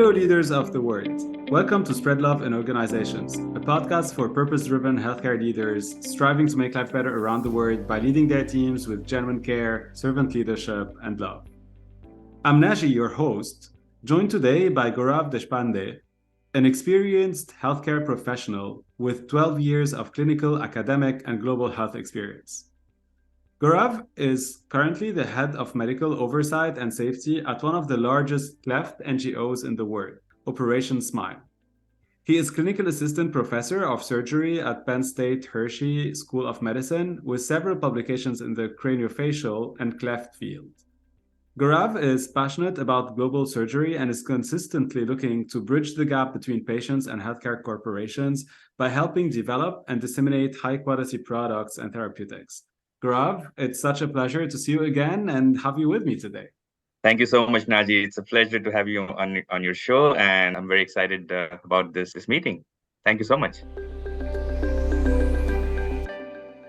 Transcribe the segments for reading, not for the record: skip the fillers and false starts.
Hello, leaders of the world. Welcome to Spread Love in Organizations, a podcast for purpose-driven healthcare leaders striving to make life better around the world by leading their teams with genuine care, servant leadership, and love. I'm Naji, your host, joined today by Gaurav Deshpande, an experienced healthcare professional with 12 years of clinical, academic, and global health experience. Gaurav is currently the head of medical oversight and safety at one of the largest cleft NGOs in the world, Operation Smile. He is clinical assistant professor of surgery at PennState Hershey School of Medicine with several publications in the craniofacial and cleft field. Gaurav is passionate about global surgery and is consistently looking to bridge the gap between patients and healthcare corporations by helping develop and disseminate high-quality products and therapeutics. Gaurav, it's such a pleasure to see you again and have you with me today. Thank you so much, Naji. It's a pleasure to have you on your show, and I'm very excited about this meeting. Thank you so much.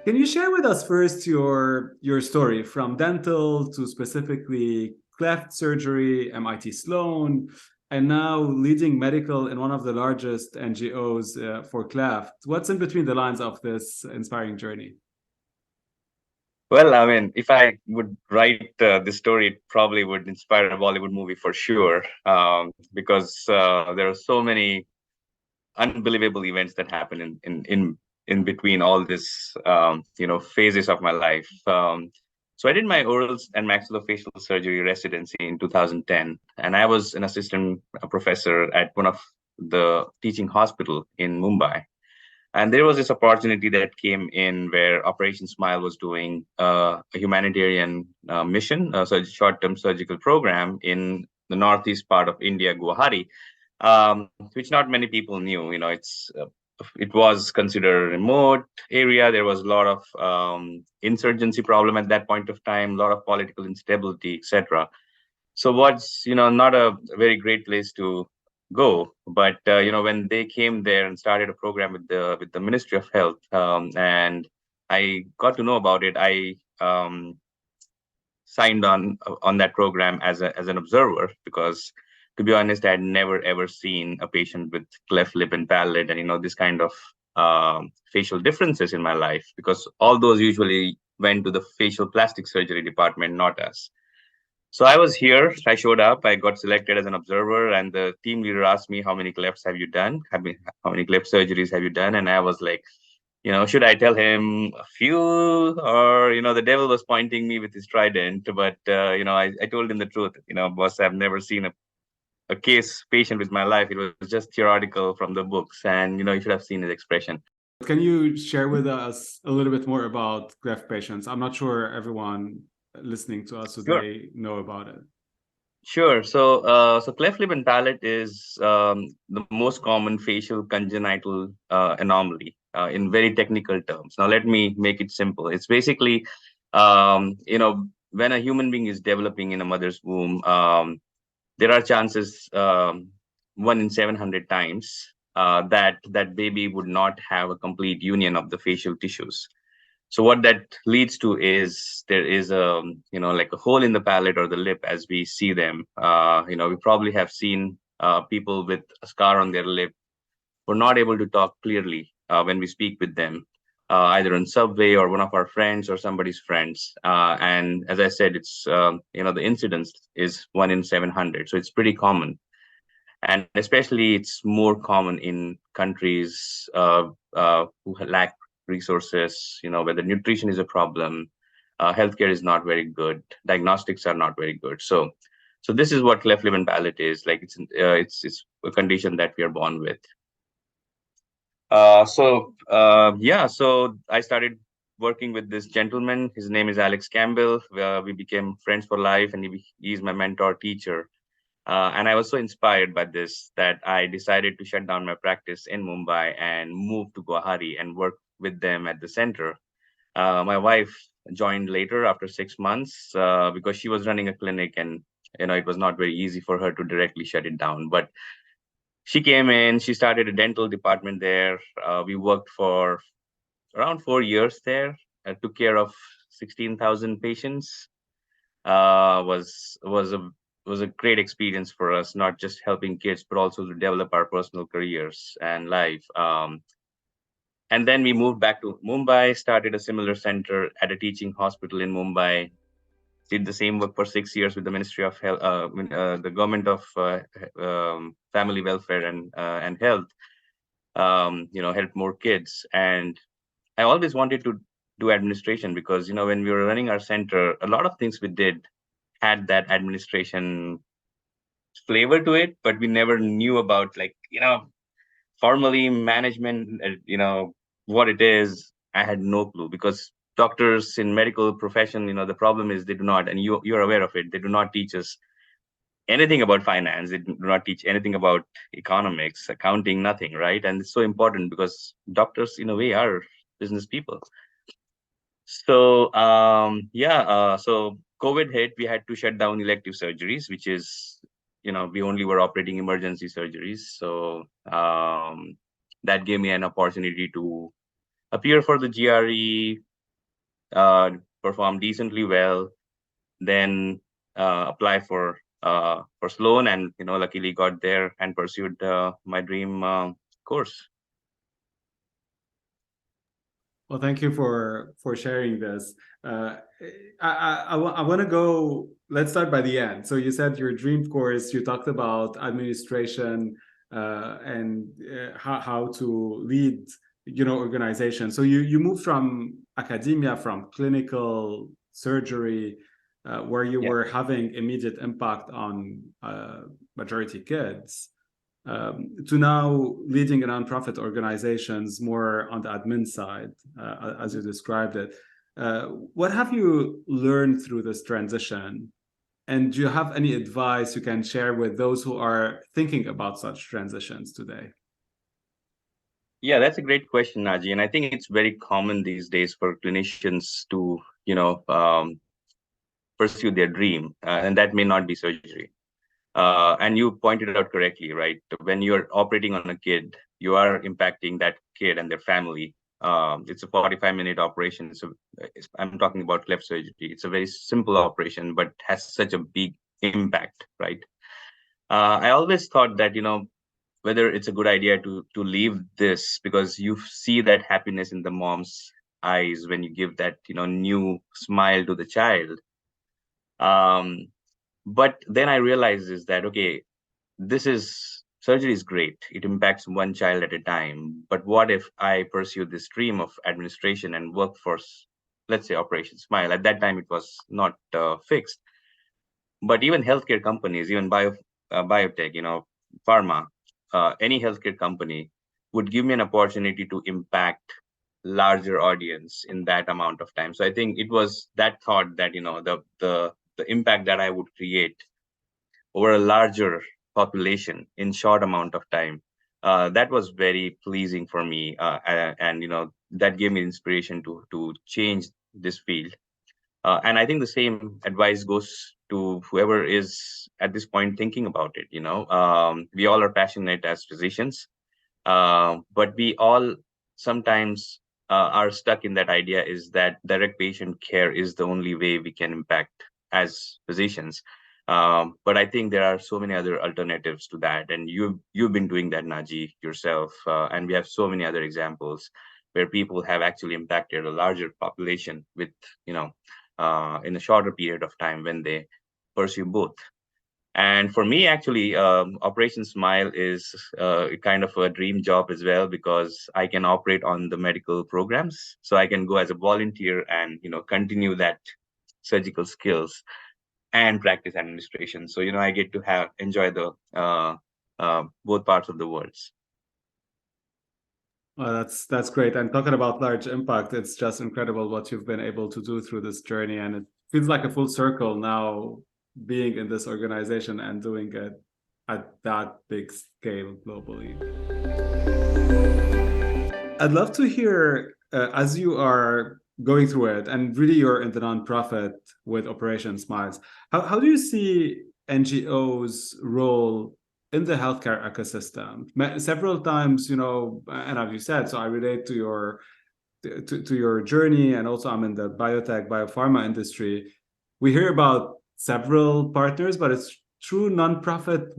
Can you share with us first your story from dental to specifically cleft surgery, MIT Sloan, and now leading medical in one of the largest NGOs for cleft? What's in between the lines of this inspiring journey? Well, I mean, if I would write this story, it probably would inspire a Bollywood movie for sure, because there are so many unbelievable events that happen in between all this, phases of my life. So I did my oral and maxillofacial surgery residency in 2010, and I was an assistant professor at one of the teaching hospital in Mumbai. And there was this opportunity that came in where Operation Smile was doing a humanitarian mission, so a short-term surgical program in the northeast part of India, Guwahati, which not many people knew. It was considered a remote area. There was a lot of insurgency problem at that point of time, a lot of political instability, etc. So what's not a very great place to go, but when they came there and started a program with the Ministry of Health, and I got to know about it, I signed on that program as an observer, because to be honest, I had never ever seen a patient with cleft lip and palate and this kind of facial differences in my life, because all those usually went to the facial plastic surgery department, not us. So I was here, I showed up, I got selected as an observer, and the team leader asked me, how many clefts have you done? How many cleft surgeries have you done? And I was like, should I tell him a few? Or, the devil was pointing me with his trident. But, I told him the truth. Boss, I've never seen a case patient with my life. It was just theoretical from the books. And, you should have seen his expression. Can you share with us a little bit more about cleft patients? I'm not sure everyone listening to us today know about it. Sure. So cleft lip and palate is the most common facial congenital anomaly in very technical terms. Now, let me make it simple. It's basically, when a human being is developing in a mother's womb, there are chances 1 in 700 times that baby would not have a complete union of the facial tissues. So what that leads to is there is like a hole in the palate or the lip as we see them. We probably have seen people with a scar on their lip who are not able to talk clearly when we speak with them, either on subway or one of our friends or somebody's friends. And as I said, it's the incidence is 1 in 700, so it's pretty common. And especially it's more common in countries who lack resources, where the nutrition is a problem, healthcare is not very good, diagnostics are not very good. So this is what cleft lip and palate is like. It's a condition that we are born with. So I started working with this gentleman. His name is Alex Campbell. We became friends for life, and he's my mentor teacher. And I was so inspired by this that I decided to shut down my practice in Mumbai and move to Guwahati and work with them at the center. My wife joined later after 6 months because she was running a clinic, and it was not very easy for her to directly shut it down. But she came in, she started a dental department there. We worked for around 4 years there. I took care of 16,000 patients. Was a was a great experience for us, not just helping kids, but also to develop our personal careers and life. And then we moved back to Mumbai, started a similar center at a teaching hospital in Mumbai, did the same work for 6 years with the Ministry of Health, the Government of Family Welfare and Health, help more kids. And I always wanted to do administration because, when we were running our center, a lot of things we did had that administration flavor to it, but we never knew about formally management, what it is. I had no clue because doctors in medical profession, the problem is they do not, and you're aware of it, they do not teach us anything about finance. They do not teach anything about economics, accounting, nothing, right? And it's so important because doctors, in a way, are business people. So so COVID hit, we had to shut down elective surgeries, which is, we only were operating emergency surgeries. So that gave me an opportunity to appear for the GRE, perform decently well, then apply for Sloan, and luckily got there and pursued my dream course. Well, thank you for sharing this. I want to go. Let's start by the end. So you said your dream course. You talked about administration and how to lead, organizations. So you moved from academia, from clinical surgery, where you were having immediate impact on majority kids, to now leading nonprofit organizations more on the admin side, as you described it. What have you learned through this transition? And do you have any advice you can share with those who are thinking about such transitions today? Yeah, that's a great question, Naji. And I think it's very common these days for clinicians to, pursue their dream, and that may not be surgery. And you pointed out correctly, right? When you're operating on a kid, you are impacting that kid and their family. It's a 45-minute operation. So I'm talking about cleft surgery. It's a very simple operation, but has such a big impact, right? I always thought that, whether it's a good idea to leave this, because you see that happiness in the mom's eyes when you give that, new smile to the child. But then I realized is that, okay, surgery is great. It impacts one child at a time. But what if I pursue this dream of administration and work for, let's say, Operation Smile? At that time, it was not fixed. But even healthcare companies, even biotech, pharma, any healthcare company would give me an opportunity to impact larger audience in that amount of time. So I think it was that thought that, the impact that I would create over a larger population in short amount of time, that was very pleasing for me, and that gave me inspiration to change this field. And I think the same advice goes to whoever is at this point thinking about it. We all are passionate as physicians, but we all sometimes are stuck in that idea is that direct patient care is the only way we can impact as physicians. But I think there are so many other alternatives to that, and you've been doing that, Naji, yourself, and we have so many other examples where people have actually impacted a larger population with, in a shorter period of time when they pursue both. And for me, actually, Operation Smile is kind of a dream job as well, because I can operate on the medical programs. So I can go as a volunteer and, continue that surgical skills and practice administration. So, I get to enjoy the both parts of the worlds. Well, that's great. And talking about large impact, it's just incredible what you've been able to do through this journey. And it feels like a full circle now, being in this organization and doing it at that big scale globally. I'd love to hear, as you are going through it, and really you're in the nonprofit with Operation Smiles, how do you see NGOs' role in the healthcare ecosystem? Several times, and as you said, so I relate to your journey, and also I'm in the biotech, biopharma industry. We hear about several partners, but it's true nonprofit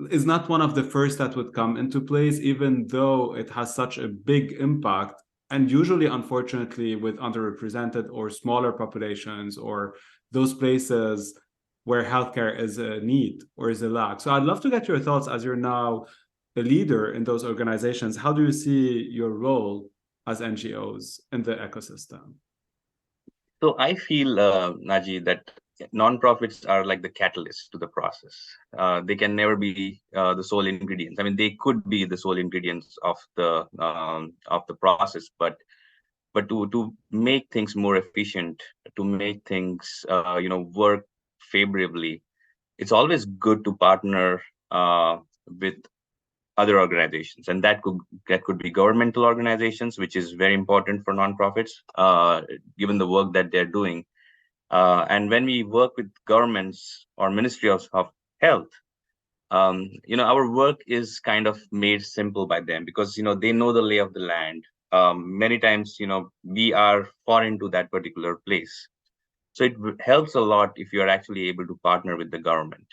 is not one of the first that would come into place, even though it has such a big impact. And usually, unfortunately, with underrepresented or smaller populations or those places where healthcare is a need or is a lack. So I'd love to get your thoughts as you're now a leader in those organizations. How do you see your role as NGOs in the ecosystem? So I feel, Naji, that nonprofits are like the catalyst to the process. They can never be the sole ingredients. I mean, they could be the sole ingredients of the process, but to make things more efficient, to make things work favorably, it's always good to partner with other organizations, and that could be governmental organizations, which is very important for nonprofits, given the work that they're doing. And when we work with governments or Ministry of Health, our work is kind of made simple by them because they know the lay of the land. Many times, we are foreign to that particular place, so it helps a lot if you are actually able to partner with the government.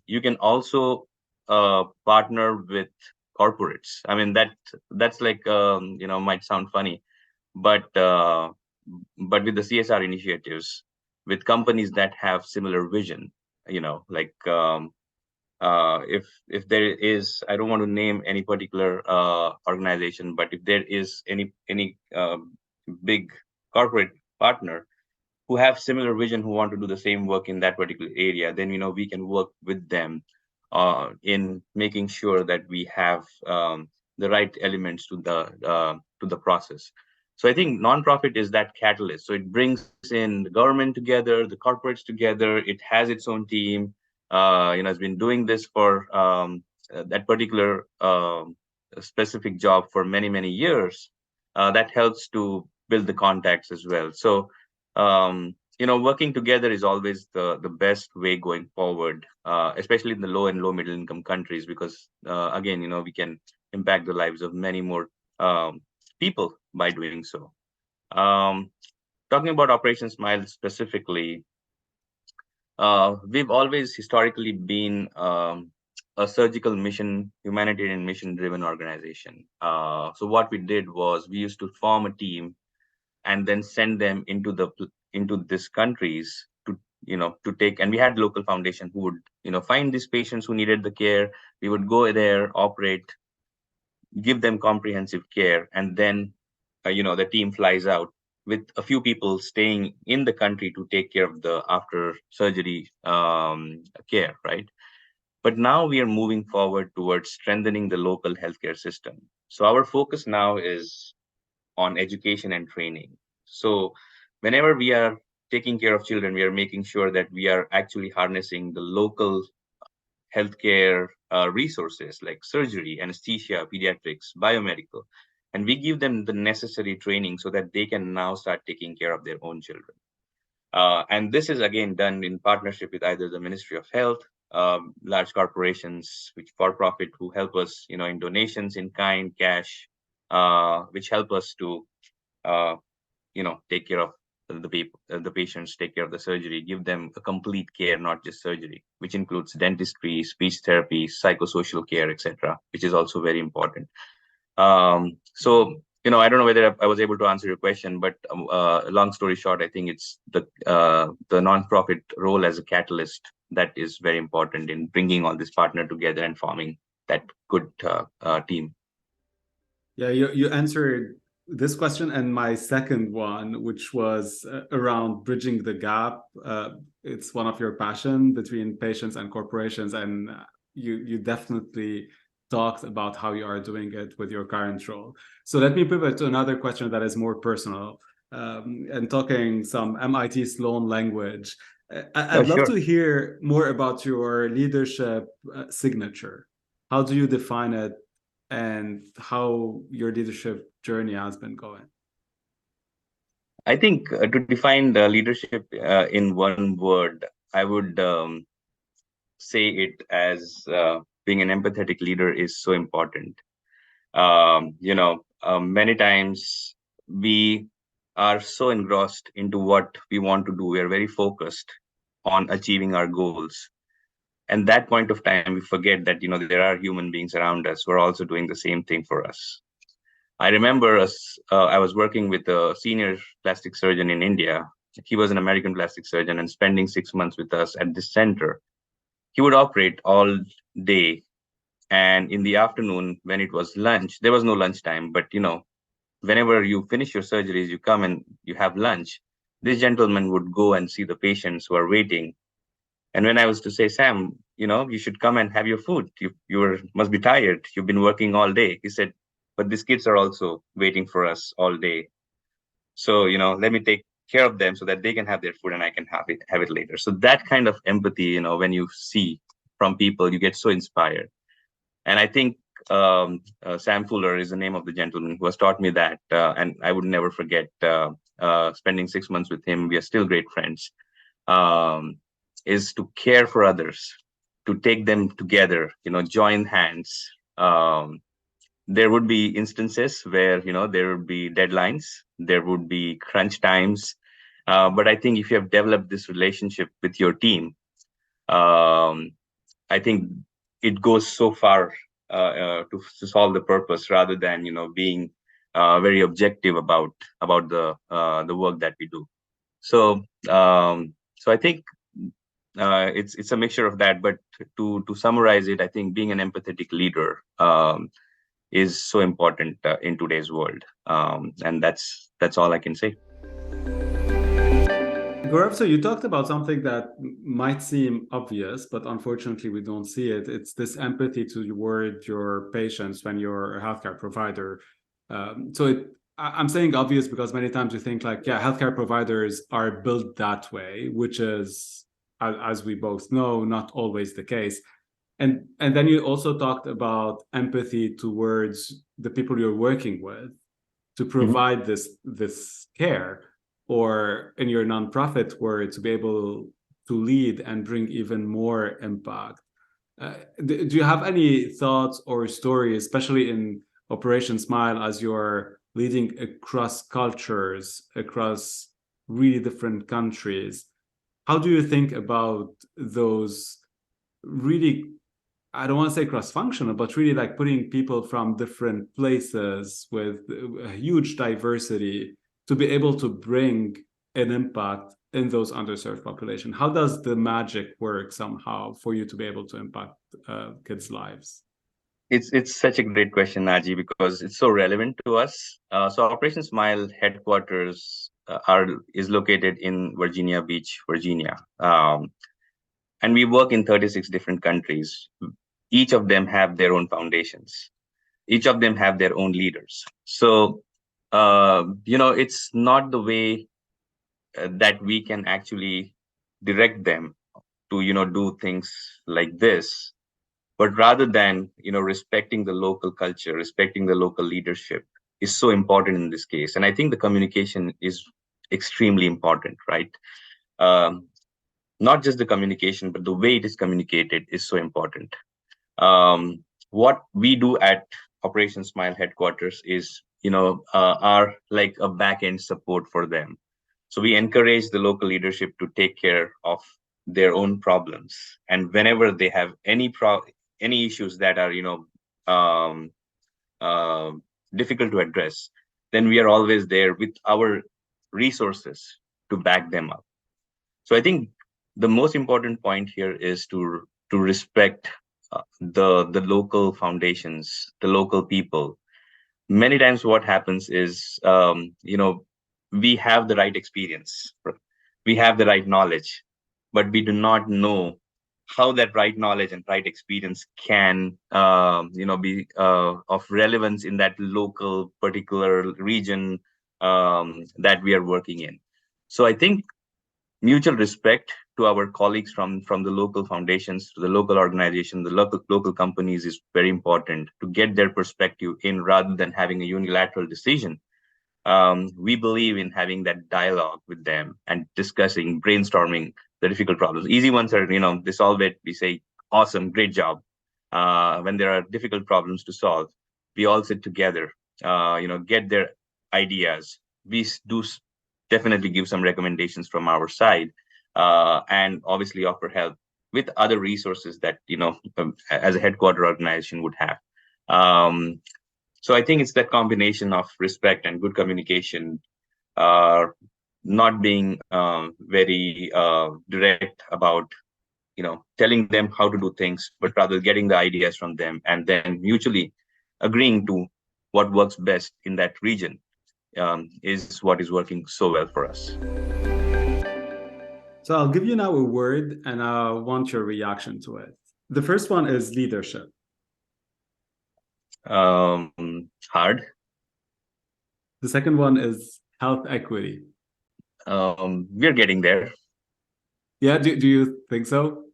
You can also partner with corporates. I mean, that's like might sound funny, but with the CSR initiatives, with companies that have similar vision, like if there is, I don't want to name any particular organization, but if there is any big corporate partner who have similar vision, who want to do the same work in that particular area, then we can work with them in making sure that we have the right elements to the process. So I think nonprofit is that catalyst. So it brings in the government together, the corporates together. It has its own team. It's been doing this for that particular specific job for many years. That helps to build the contacts as well. So working together is always the best way going forward, especially in the low middle income countries, because again, we can impact the lives of many more people by doing so. Talking about Operation Smile specifically, we've always historically been a surgical mission, humanitarian mission driven organization. So what we did was we used to form a team and then send them into these countries to take, and we had local foundation who would find these patients who needed the care. We would go there, operate, give them comprehensive care, and then the team flies out with a few people staying in the country to take care of the after surgery care, right? But now we are moving forward towards strengthening the local healthcare system. So our focus now is on education and training. So whenever we are taking care of children, we are making sure that we are actually harnessing the local healthcare resources like surgery, anesthesia, pediatrics, biomedical, and we give them the necessary training so that they can now start taking care of their own children. And this is again done in partnership with either the Ministry of Health, large corporations, which for profit, who help us, in donations in kind, cash, which help us to, take care of the patients, take care of the surgery, give them a complete care, not just surgery, which includes dentistry, speech therapy, psychosocial care, etc., which is also very important. So, I don't know whether I was able to answer your question, but long story short, I think it's the nonprofit role as a catalyst that is very important in bringing all this partner together and forming that good team. Yeah, you answered this question and my second one, which was around bridging the gap. It's one of your passion between patients and corporations, and you definitely talked about how you are doing it with your current role. So let me pivot to another question that is more personal, and talking some MIT Sloan language. I'd love to hear more about your leadership signature. How do you define it, and how your leadership journey has been going? I think to define the leadership in one word, I would say it as being an empathetic leader is so important. Many times we are so engrossed into what we want to do. We are very focused on achieving our goals. And that point of time, we forget that, there are human beings around us who are also doing the same thing for us. I remember I was working with a senior plastic surgeon in India. He was an American plastic surgeon and spending 6 months with us at this center. He would operate all day. And in the afternoon, when it was lunch, there was no lunch time, but whenever you finish your surgeries, you come and you have lunch. This gentleman would go and see the patients who are waiting. And when I was to say, Sam, you should come and have your food. Must be tired. You've been working all day. He said, but these kids are also waiting for us all day. So, let me take care of them so that they can have their food and I can have it later. So that kind of empathy, when you see from people, you get so inspired. And I think Sam Fuller is the name of the gentleman who has taught me that. And I would never forget spending 6 months with him. We are still great friends. Is to care for others, to take them together, join hands. There would be instances where, there would be deadlines, there would be crunch times. But I think if you have developed this relationship with your team, I think it goes so far to solve the purpose rather than, being very objective about the work that we do. So I think it's a mixture of that. But to summarize it, I think being an empathetic leader is so important in today's world, and that's all I can say. Gaurav, so you talked about something that might seem obvious, but unfortunately we don't see it. It's this empathy toward your patients when you're a healthcare provider. I'm saying obvious because many times you think like, yeah, healthcare providers are built that way, which is, as we both know, not always the case. And then you also talked about empathy towards the people you're working with to provide this care, or in your nonprofit work, to be able to lead and bring even more impact. Do you have any thoughts or stories, especially in Operation Smile, as you're leading across cultures, across really different countries? How do you think about those really, I don't want to say cross-functional, but really like putting people from different places with a huge diversity to be able to bring an impact in those underserved population? How does the magic work somehow for you to be able to impact kids' lives? It's such a great question, Naji, because it's so relevant to us. So Operation Smile headquarters is located in Virginia Beach, Virginia. And we work in 36 different countries. Each of them have their own foundations. Each of them have their own leaders. So, it's not the way that we can actually direct them to, do things like this. But rather than, respecting the local culture, respecting the local leadership is so important in this case. And I think the communication is extremely important, right? Not just the communication, but the way it is communicated is so important. What we do at Operation Smile headquarters is, are like a back-end support for them. So we encourage the local leadership to take care of their own problems. And whenever they have any issues that are, difficult to address, then we are always there with our resources to back them up. So I think the most important point here is to respect the local foundations, the local people. Many times what happens is, we have the right experience, we have the right knowledge, but we do not know how that right knowledge and right experience can, be of relevance in that local particular region that we are working in. So I think mutual respect to our colleagues from the local foundations, to the local organization, the local companies is very important to get their perspective in rather than having a unilateral decision. We believe in having that dialogue with them and discussing, brainstorming the difficult problems. Easy ones are, they solve it. We say, awesome, great job. When there are difficult problems to solve, we all sit together, get their ideas. We do definitely give some recommendations from our side, and obviously offer help with other resources that as a headquarter organization would have. Um, so I think it's that combination of respect and good communication, uh, not being very direct about telling them how to do things, but rather getting the ideas from them and then mutually agreeing to what works best in that region, is what is working so well for us. So I'll give you now a word and I want your reaction to it. The first one is leadership. Hard. The second one is health equity. We're getting there. Yeah, do you think so?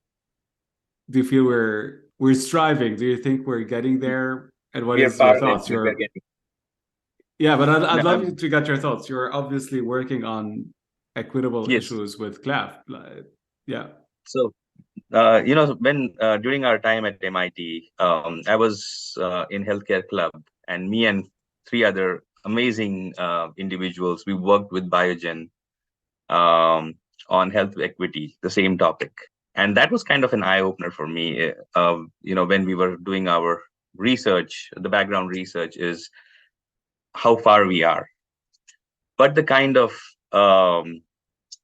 Do you feel we're striving? Do you think we're getting there? And what We are is your far less, thoughts? but we're getting. Yeah, but I'd love No, you to get your thoughts. You're obviously working on equitable yes. issues with cleft. Yeah. So, when during our time at MIT, I was in healthcare club, and me and three other amazing individuals, we worked with Biogen um, on health equity, the same topic. And that was kind of an eye opener for me. When we were doing our research, the background research is how far we are. But the kind of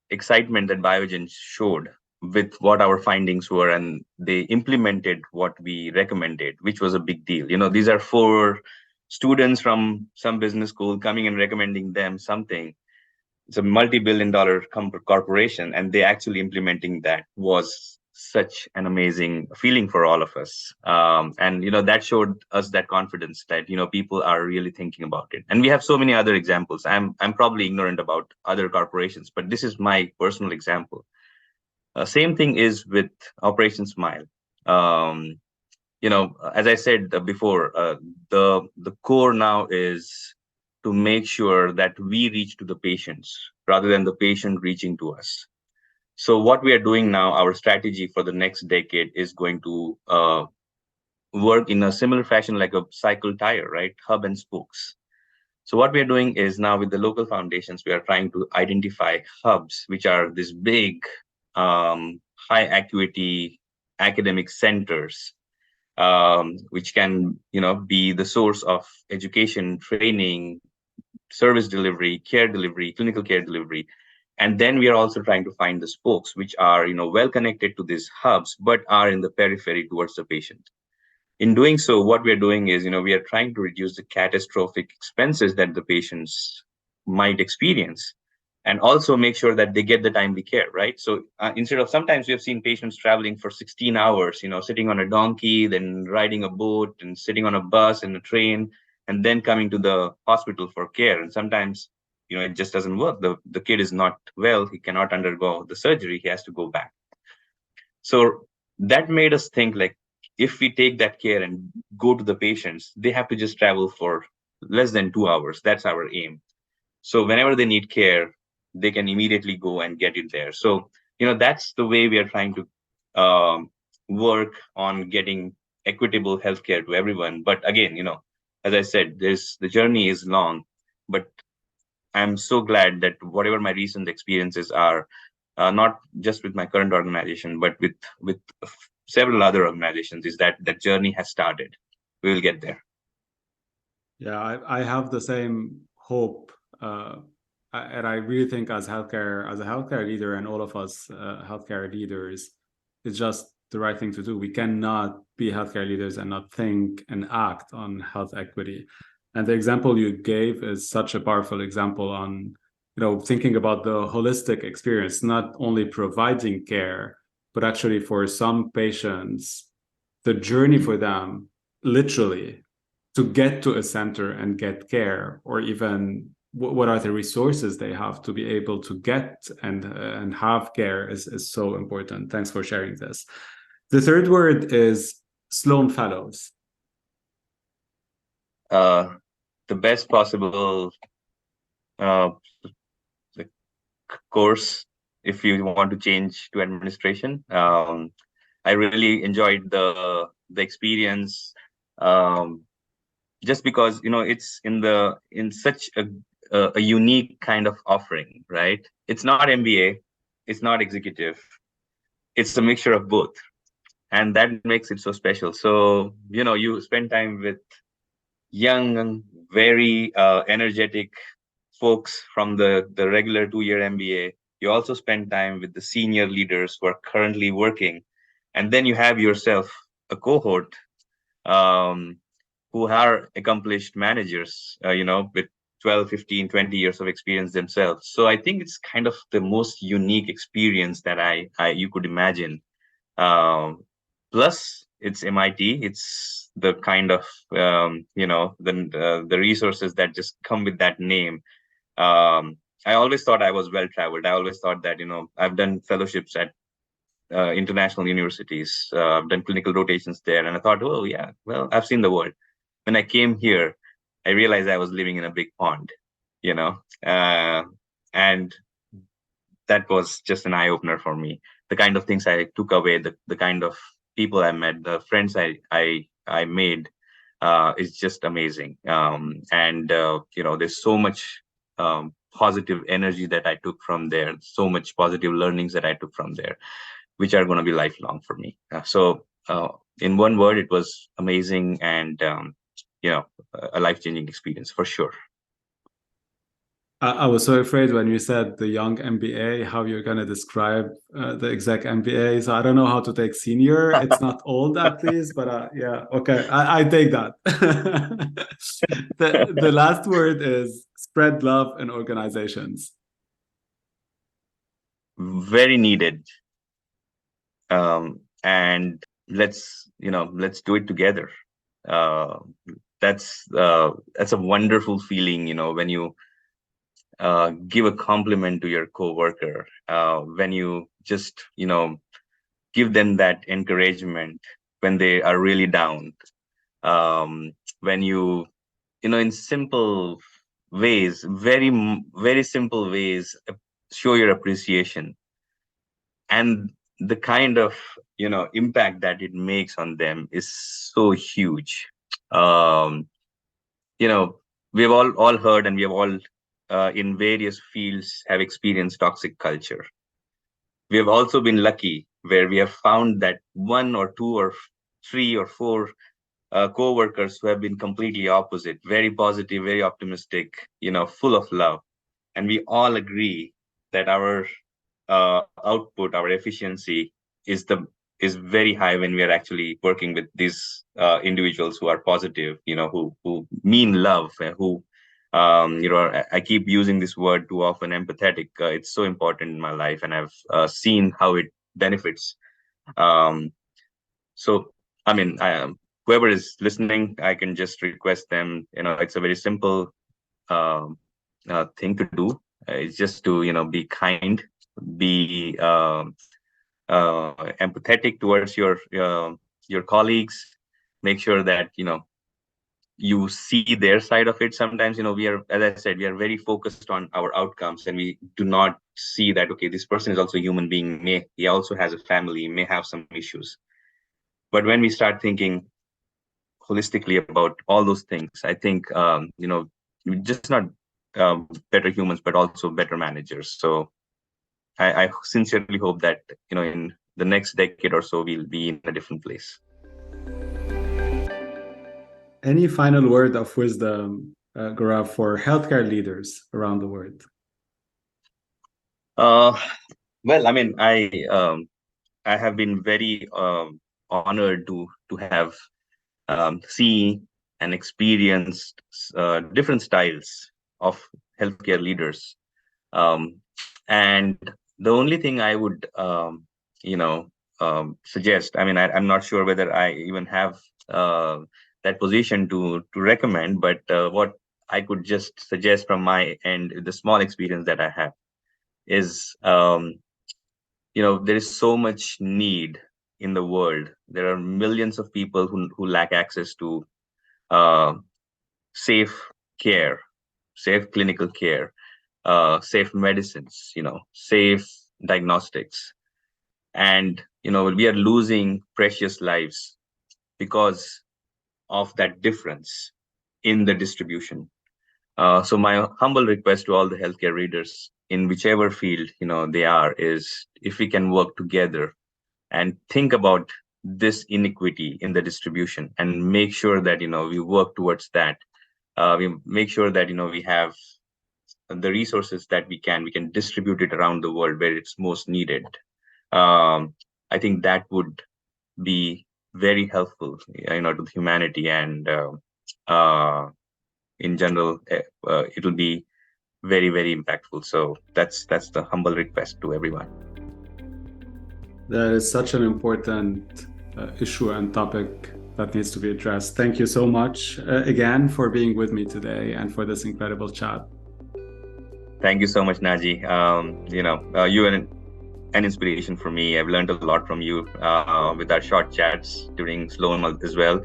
excitement that Biogen showed with what our findings were, and they implemented what we recommended, which was a big deal. These are four students from some business school coming and recommending them something. It's a multi-billion-dollar corporation, and they actually implementing that was such an amazing feeling for all of us. And that showed us that confidence that people are really thinking about it. And we have so many other examples. I'm probably ignorant about other corporations, but this is my personal example. Same thing is with Operation Smile. Um, as I said before, the core now is to make sure that we reach to the patients rather than the patient reaching to us. So what we are doing now, our strategy for the next decade is going to work in a similar fashion like a cycle tire, right? Hub and spokes. So what we are doing is now with the local foundations, we are trying to identify hubs, which are these big, high acuity academic centers, which can be the source of education, training, service delivery, care delivery, clinical care delivery. And then we are also trying to find the spokes, which are well connected to these hubs, but are in the periphery towards the patient. In doing so, what we are doing is we are trying to reduce the catastrophic expenses that the patients might experience, and also make sure that they get the timely care, right? So instead of, sometimes we have seen patients traveling for 16 hours, sitting on a donkey, then riding a boat, and sitting on a bus and a train, and then coming to the hospital for care. And sometimes it just doesn't work. The kid is not well, he cannot undergo the surgery, he has to go back. So that made us think, like, if we take that care and go to the patients, they have to just travel for less than 2 hours. That's our aim. So whenever they need care, they can immediately go and get it there. So that's the way we are trying to work on getting equitable healthcare to everyone. But again, as I said, the journey is long, but I'm so glad that whatever my recent experiences are, not just with my current organization, but with several other organizations, is that that journey has started. We will get there. Yeah, I have the same hope. And I really think as a healthcare leader, and all of us healthcare leaders, it's just the right thing to do. We cannot be healthcare leaders and not think and act on health equity. And the example you gave is such a powerful example on, thinking about the holistic experience, not only providing care, but actually for some patients, the journey for them, literally, to get to a center and get care, or even what are the resources they have to be able to get and have care is so important. Thanks for sharing this. The third word is Sloan Fellows. The best possible course if you want to change to administration. I really enjoyed the experience, just because it's in such a unique kind of offering, right? It's not MBA, it's not executive, it's a mixture of both, and that makes it so special. So you spend time with young, very energetic folks from the regular 2-year MBA. You also spend time with the senior leaders who are currently working, and then you have yourself a cohort um, who are accomplished managers, with 12, 15, 20 years of experience themselves. So I think it's kind of the most unique experience that I you could imagine. Plus, it's MIT. It's the kind of the resources that just come with that name. I always thought I was well traveled. I always thought that I've done fellowships at international universities. I've done clinical rotations there, and I thought, oh yeah, well, I've seen the world. When I came here, I realized I was living in a big pond, you know, uh, and that was just an eye opener for me. The kind of things I took away, the kind of people I met, the friends I made, is just amazing. And there's so much positive energy that I took from there, so much positive learnings that I took from there, which are going to be lifelong for me. In one word, it was amazing, and a life-changing experience for sure. I was so afraid when you said the young MBA, how you're going to describe the exec MBA. So I don't know how to take senior. It's not old at least, but yeah, okay, I take that. The last word is spread love in organizations. Very needed, and let's do it together. Uh, that's a wonderful feeling, when you give a compliment to your coworker, when you just give them that encouragement when they are really down, when in simple ways, very simple ways, show your appreciation, and the kind of impact that it makes on them is so huge. um you know we've all heard, and we have all in various fields have experienced toxic culture. We have also been lucky where we have found that one or two or three or four co-workers who have been completely opposite, very positive, very optimistic, full of love. And we all agree that our output, our efficiency is very high when we are actually working with these individuals who are positive, who mean love, who I keep using this word too often, empathetic. It's so important in my life, and I've seen how it benefits. Um, so, I mean, whoever is listening, I can just request them. It's a very simple thing to do. It's just to be kind, be empathetic towards your colleagues. Make sure that you see their side of it. Sometimes we are, as I said, we are very focused on our outcomes, and we do not see that, okay, this person is also a human being. He also has a family, may have some issues. But when we start thinking holistically about all those things, I think just not better humans, but also better managers. So I sincerely hope that in the next decade or so we'll be in a different place. Any final word of wisdom, Gaurav, for healthcare leaders around the world? Well, I mean, I have been very honored to have seen and experienced different styles of healthcare leaders. And the only thing I would, suggest, I mean, I'm not sure whether I even have that position to recommend, but what I could just suggest from my end, the small experience that I have is, there is so much need in the world. There are millions of people who lack access to uh, safe care, safe clinical care, safe medicines, safe diagnostics. And, we are losing precious lives because of that difference in the distribution. So my humble request to all the healthcare leaders in whichever field, they are, is if we can work together, and think about this inequity in the distribution and make sure that we work towards that. We make sure that we have the resources that we can distribute it around the world where it's most needed. I think that would be very helpful, to humanity, and in general, it will be very, very impactful. So that's the humble request to everyone. That is such an important issue and topic that needs to be addressed. Thank you so much again for being with me today and for this incredible chat. Thank you so much, Naji. You are an inspiration for me. I've learned a lot from you with our short chats during Sloan as well.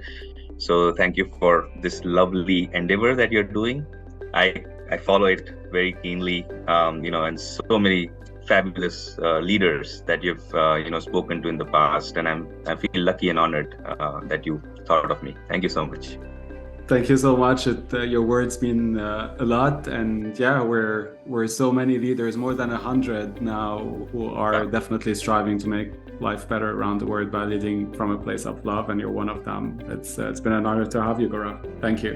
So thank you for this lovely endeavor that you're doing. I follow it very keenly, and so many fabulous leaders that you've spoken to in the past, and I feel lucky and honored that you thought of me. Thank you so much. Thank you so much. Your words mean a lot, and yeah, we're so many leaders, more than 100 now, who are definitely striving to make life better around the world by leading from a place of love, and you're one of them. It's been an honor to have you, Gaurav. Thank you.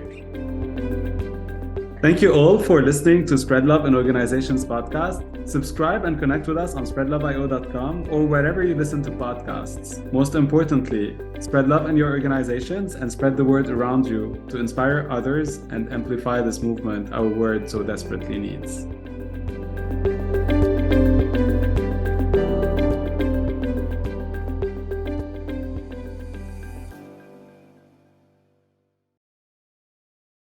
Thank you all for listening to Spread Love in Organizations podcast. Subscribe and connect with us on SpreadLoveIO.com or wherever you listen to podcasts. Most importantly, spread love in your organizations and spread the word around you to inspire others and amplify this movement our world so desperately needs.